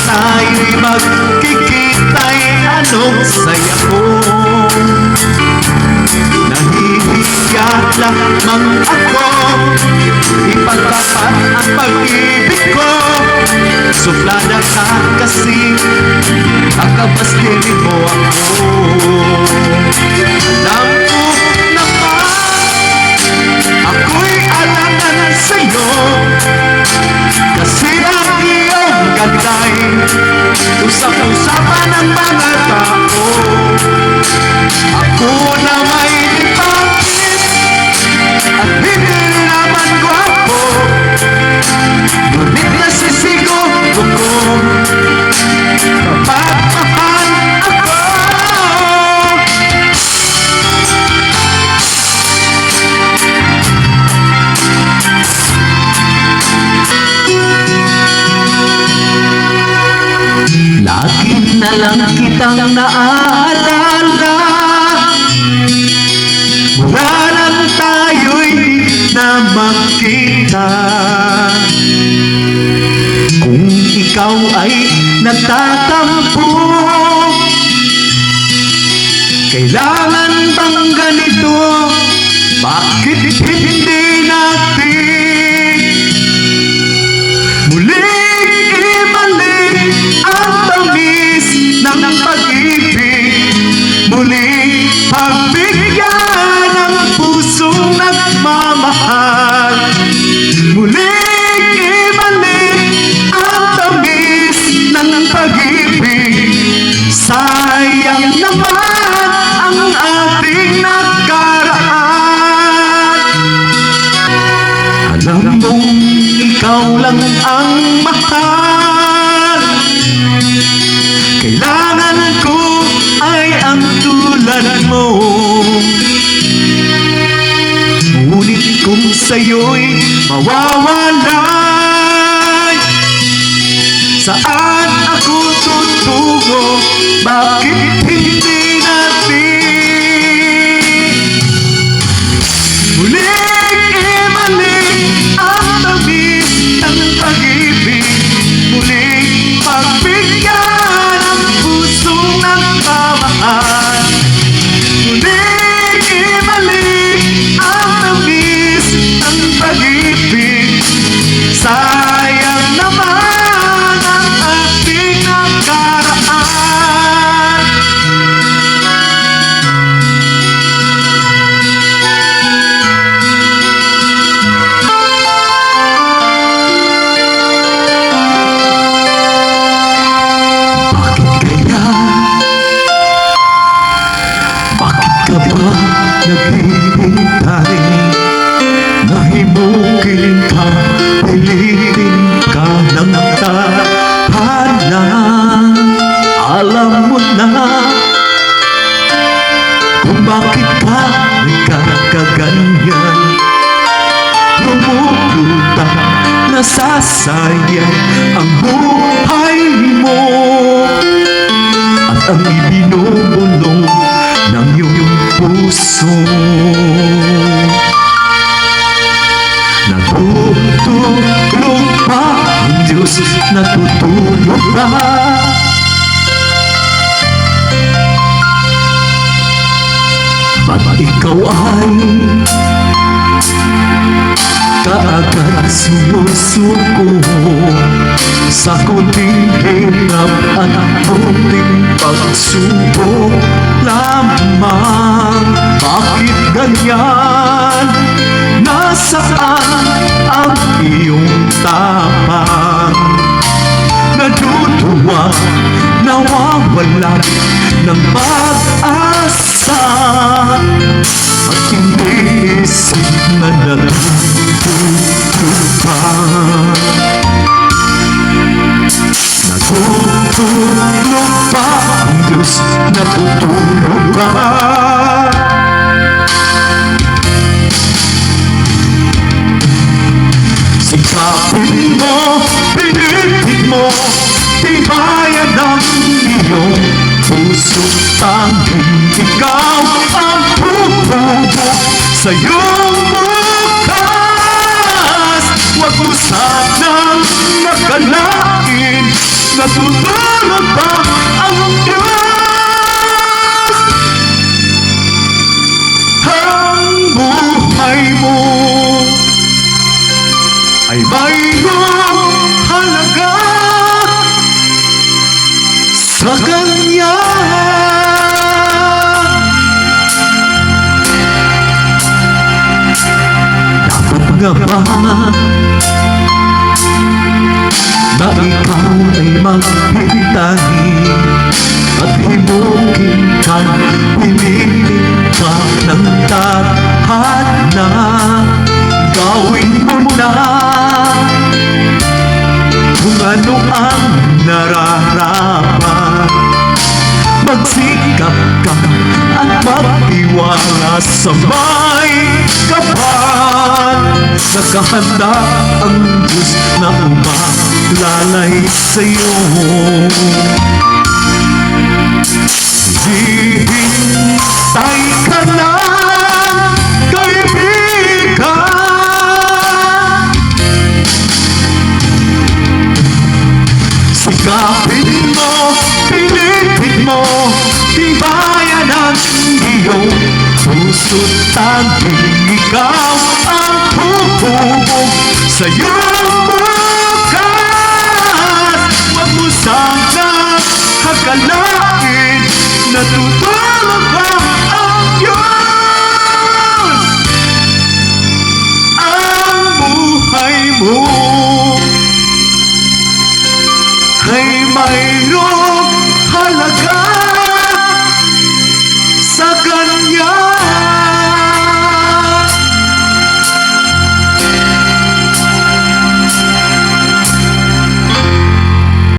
tayo'y magkikita'y anong saya ko. Nahihiya lamang ako, ipagtapat ang pag-ibig ko. Suplada ka kasi, kakabastin mo ako. Alam mo naman, ako'y alangan sa'yo, kasi ang iyong ganda'y usap-usapan ng mga tao. Ako na may lipangit at hindi naman gwapo, ngunit nasisiguro ko kapag mahal ako. Lagi na lang kitang naaalala, wala lang tayo'y di na makita. Kung ikaw ay nagtatampo, kailangan bang ganito? Bakit hindi natin muling ibalik ang tamis ng pag-ibig, muling pagbigyan ng pusong nagmamahal, muling ibalik ang tamis ng pag-ibig. Sayang naman ang ating nakaraan. Alam mong ikaw lang ang mahal, kailangan ko ay ang tulad mo. Ngunit kung sa'yo'y mawawalay, saan ako tutungo? Bakit hindi natin muling ibalik ang tamis ng pag-ibig, muling pagbigyan ang pusong nagmamahal, muling ibalik ang tamis ng pag-ibig. Sayang naman ang ating nakaraan. Bakit ka ba naghihintay? Nahimukin ka, pilitin ka ng tahanan. Alam mo na kung bakit ka nagkakaganyan. Lumuluta, nasasayang ang buhay mo, at ang ibinubulong ng iyong puso. Natutulog pa ang Diyos, natutulog pa. Ba't ikaw ay kaagad sumusuko sa kunting hirap at kunting pagsubok lamang? Bakit ganyan? Nasaan ang iyong tapang? Natutuwa, nawawalan ng pag-asa, at hindi isip na natutulog. Natutulog pa ang Diyos, natutulog pa. Sikapin mo, pinipig mo, tibayan ng iyong puso. Tanging ikaw ang bububok sa iyong bukas. Huwag mo sanang magalain natutulog ba ang Diyos? Ang buhay mo ay mayroong halaga sa Kanya. Dapat nga ba na ikaw ay maghintahin at himukin ka, pilitin ka ng tadhana? Gawin mo na kung ano ang nararapat. Magsikap ka at magtiwala sa may kapal. Nakahanda ang Diyos na umalalay sa'yo. Hihintay ka lang, kaibigan. Sikapin mo, pilitin mo, tibayan ang iyong puso't tanging ikaw ang hubog sa'yo.